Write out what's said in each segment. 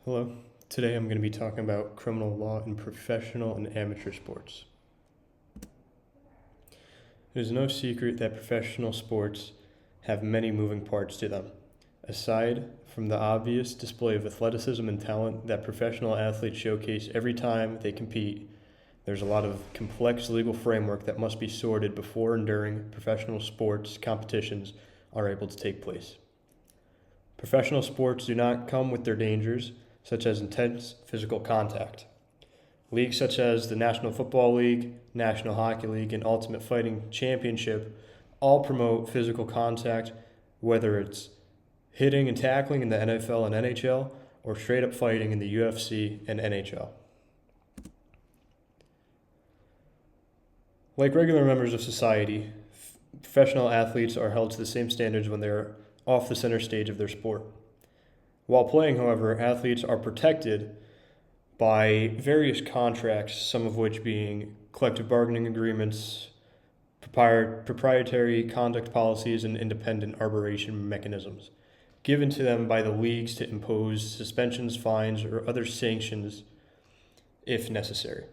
Hello. Today I'm going to be talking about criminal law in professional and amateur sports. It is no secret that professional sports have many moving parts to them. Aside from the obvious display of athleticism and talent that professional athletes showcase every time they compete, there's a lot of complex legal framework that must be sorted before and during professional sports competitions are able to take place. Professional sports do not come with their dangers, such as intense physical contact. Leagues such as the National Football League, National Hockey League, and Ultimate Fighting Championship all promote physical contact, whether it's hitting and tackling in the NFL and NHL or straight up fighting in the UFC and NHL. Like regular members of society, professional athletes are held to the same standards when they're off the center stage of their sport. While playing, however, athletes are protected by various contracts, some of which being collective bargaining agreements, proprietary conduct policies, and independent arbitration mechanisms given to them by the leagues to impose suspensions, fines, or other sanctions if necessary.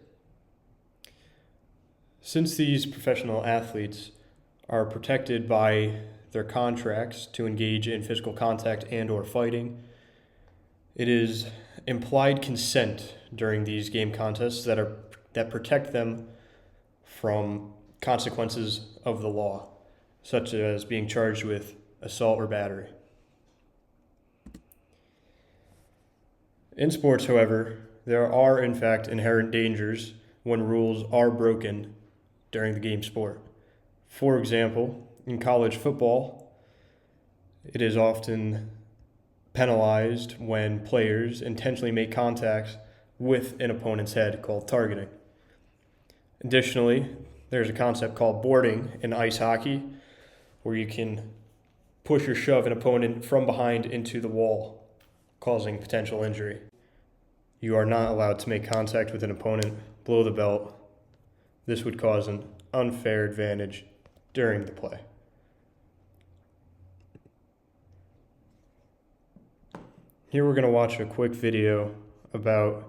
Since these professional athletes are protected by their contracts to engage in physical contact and or fighting, it is implied consent during these game contests that protect them from consequences of the law, such as being charged with assault or battery. In sports, however, there are in fact inherent dangers when rules are broken during the game sport. For example, in college football, it is often penalized when players intentionally make contacts with an opponent's head, called targeting. Additionally, there's a concept called boarding in ice hockey, where you can push or shove an opponent from behind into the wall, causing potential injury. You are not allowed to make contact with an opponent below the belt. This would cause an unfair advantage during the play. Here we're going to watch a quick video about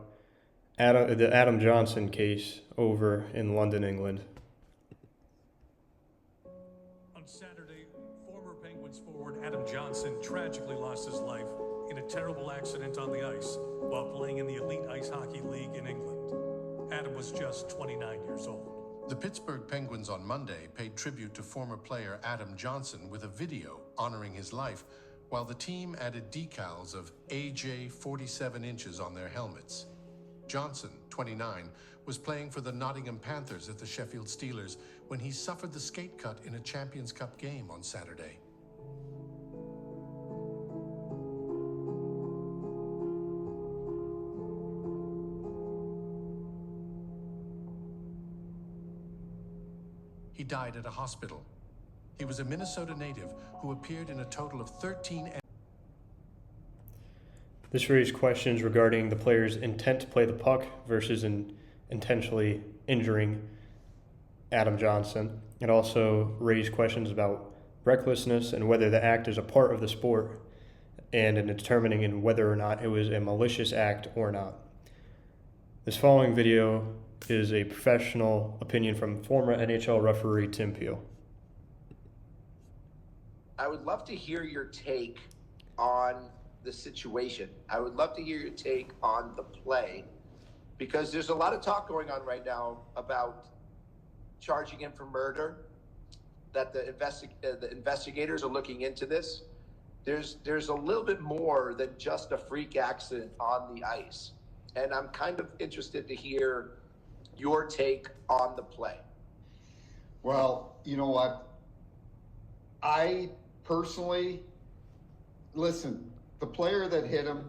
the Adam Johnson case over in London, England. On Saturday, former Penguins forward Adam Johnson tragically lost his life in a terrible accident on the ice while playing in the Elite Ice Hockey League in England. Adam was just 29 years old. The Pittsburgh Penguins on Monday paid tribute to former player Adam Johnson with a video honoring his life, while the team added decals of AJ 47 inches on their helmets. Johnson, 29, was playing for the Nottingham Panthers at the Sheffield Steelers when he suffered the skate cut in a Champions Cup game on Saturday. He died at a hospital. He was a Minnesota native who appeared in a total of 13. This raised questions regarding the player's intent to play the puck versus intentionally injuring Adam Johnson. It also raised questions about recklessness and whether the act is a part of the sport, and in determining whether or not it was a malicious act or not. This following video is a professional opinion from former NHL referee Tim Peel. I would love to hear your take on the situation. I would love to hear your take on the play, because there's a lot of talk going on right now about charging him for murder, that the investigators are looking into this. There's a little bit more than just a freak accident on the ice. And I'm kind of interested to hear your take on the play. Well, you know what? I personally, listen, the player that hit him,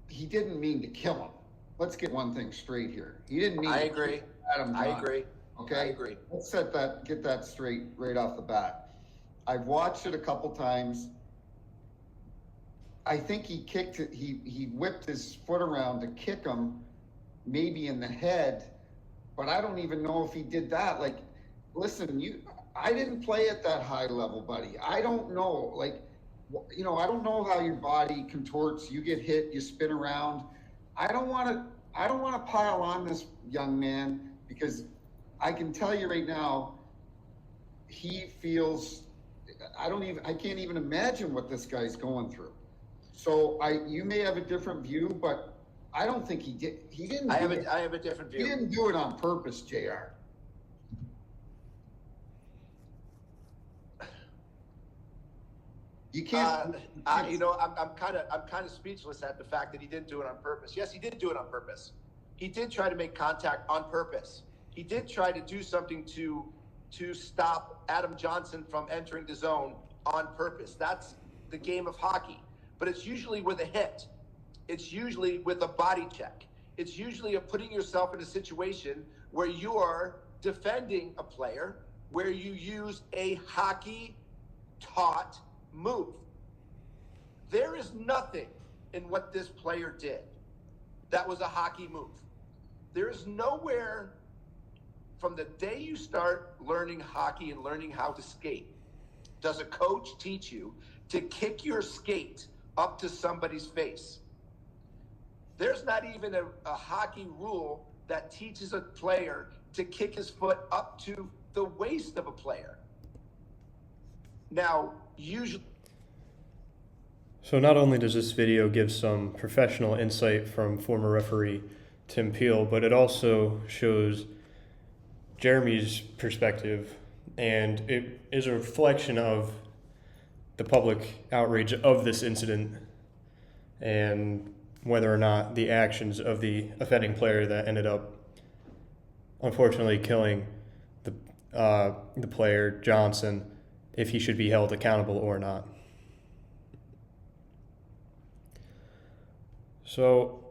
he didn't mean to kill him. Let's get one thing straight here. He didn't mean I to agree. kill Adam I Johnson. agree. Okay? I agree. Let's get that straight right off the bat. I've watched it a couple times. I think he kicked it, he whipped his foot around to kick him, maybe in the head, but I don't even know if he did that. Like, listen, I didn't play at that high level, buddy. I don't know. Like, You know, I don't know how your body contorts. You get hit, you spin around. I don't want to pile on this young man, because I can tell you right now, he feels, I can't even imagine what this guy's going through. So you may have a different view, but I don't think he didn't. I have a different view. He didn't do it on purpose, JR. You can't. You know, I'm kind of speechless at the fact that he didn't do it on purpose. Yes, he did do it on purpose. He did try to make contact on purpose. He did try to do something to stop Adam Johnson from entering the zone on purpose. That's the game of hockey. But it's usually with a hit. It's usually with a body check. It's usually putting yourself in a situation where you are defending a player, where you use a hockey-taught move. There is nothing in what this player did that was a hockey move. There is nowhere from the day you start learning hockey and learning how to skate, does a coach teach you to kick your skate up to somebody's face. There's not even a hockey rule that teaches a player to kick his foot up to the waist of a player. Now, usually... So not only does this video give some professional insight from former referee Tim Peel, but it also shows Jeremy's perspective, and it is a reflection of the public outrage of this incident and whether or not the actions of the offending player that ended up unfortunately killing the player Johnson, if he should be held accountable or not. So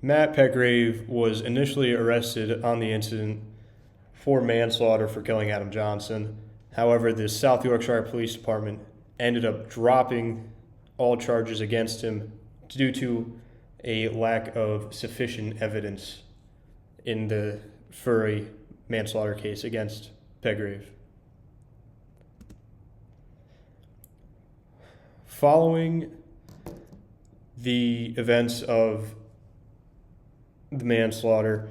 Matt Petgrave was initially arrested on the incident for manslaughter for killing Adam Johnson. However, the South Yorkshire Police Department ended up dropping all charges against him due to a lack of sufficient evidence for a manslaughter case against Petgrave. Following the events of the manslaughter,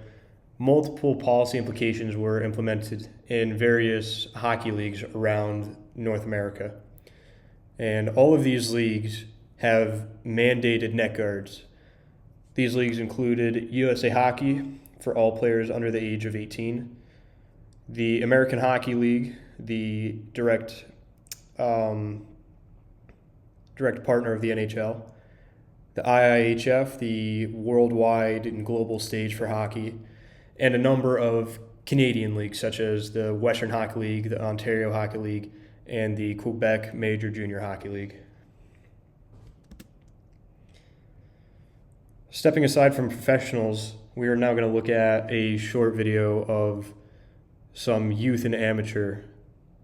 multiple policy implications were implemented in various hockey leagues around North America. And all of these leagues have mandated neck guards. These leagues included USA Hockey for all players under the age of 18, the American Hockey League, the direct partner of the NHL, the IIHF, the worldwide and global stage for hockey, and a number of Canadian leagues such as the Western Hockey League, the Ontario Hockey League, and the Quebec Major Junior Hockey League. Stepping aside from professionals, we are now going to look at a short video of some youth and amateur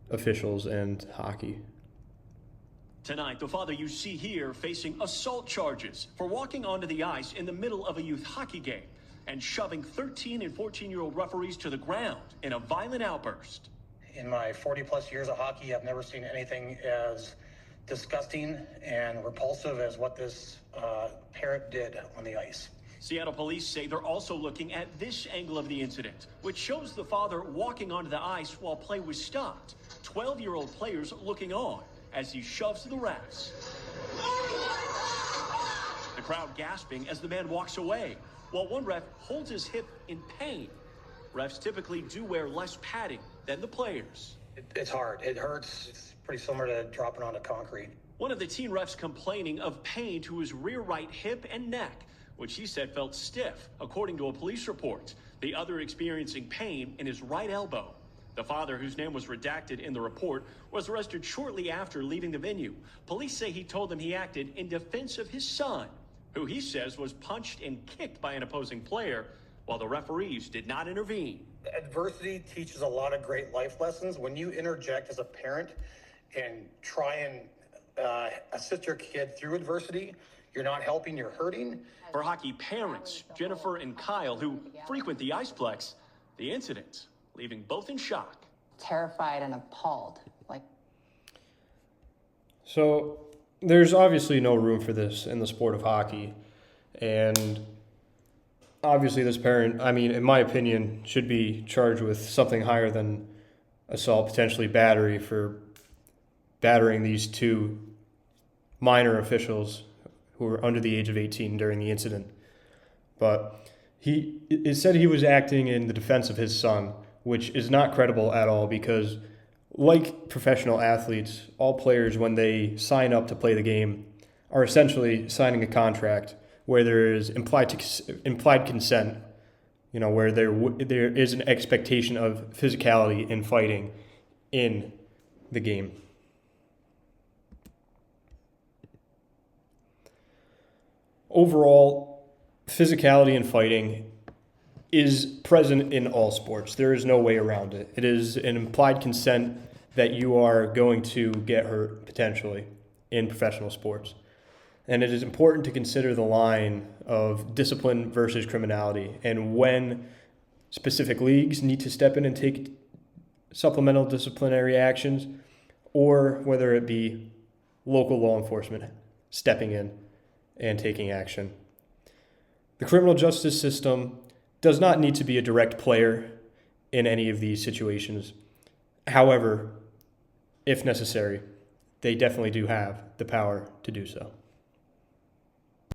officials and hockey. Tonight, the father you see here facing assault charges for walking onto the ice in the middle of a youth hockey game and shoving 13 and 14-year-old referees to the ground in a violent outburst. In my 40-plus years of hockey, I've never seen anything as disgusting and repulsive as what this parent did on the ice. Seattle police say they're also looking at this angle of the incident, which shows the father walking onto the ice while play was stopped. 12-year-old players looking on as he shoves the refs. The crowd gasping as the man walks away, while one ref holds his hip in pain. Refs typically do wear less padding than the players. It's hard. It hurts. It's pretty similar to dropping onto concrete. One of the teen refs complaining of pain to his rear right hip and neck, which he said felt stiff, according to a police report. The other experiencing pain in his right elbow. The father, whose name was redacted in the report, was arrested shortly after leaving the venue. Police say he told them he acted in defense of his son, who he says was punched and kicked by an opposing player, while the referees did not intervene. Adversity teaches a lot of great life lessons. When you interject as a parent and try and assist your kid through adversity, you're not helping, you're hurting. For hockey parents, Jennifer and Kyle, who frequent the Iceplex, the incident leaving both in shock. Terrified and appalled. So there's obviously no room for this in the sport of hockey. And obviously this parent, I mean, in my opinion, should be charged with something higher than assault, potentially battery, for battering these two minor officials who were under the age of 18 during the incident. But it said he was acting in the defense of his son, which is not credible at all because, like professional athletes, all players, when they sign up to play the game, are essentially signing a contract where there is implied consent, where there is an expectation of physicality and fighting in the game. Overall, physicality and fighting is present in all sports. There is no way around it. It is an implied consent that you are going to get hurt potentially in professional sports. And it is important to consider the line of discipline versus criminality and when specific leagues need to step in and take supplemental disciplinary actions, or whether it be local law enforcement stepping in and taking action. The criminal justice system does not need to be a direct player in any of these situations. However, if necessary, they definitely do have the power to do so.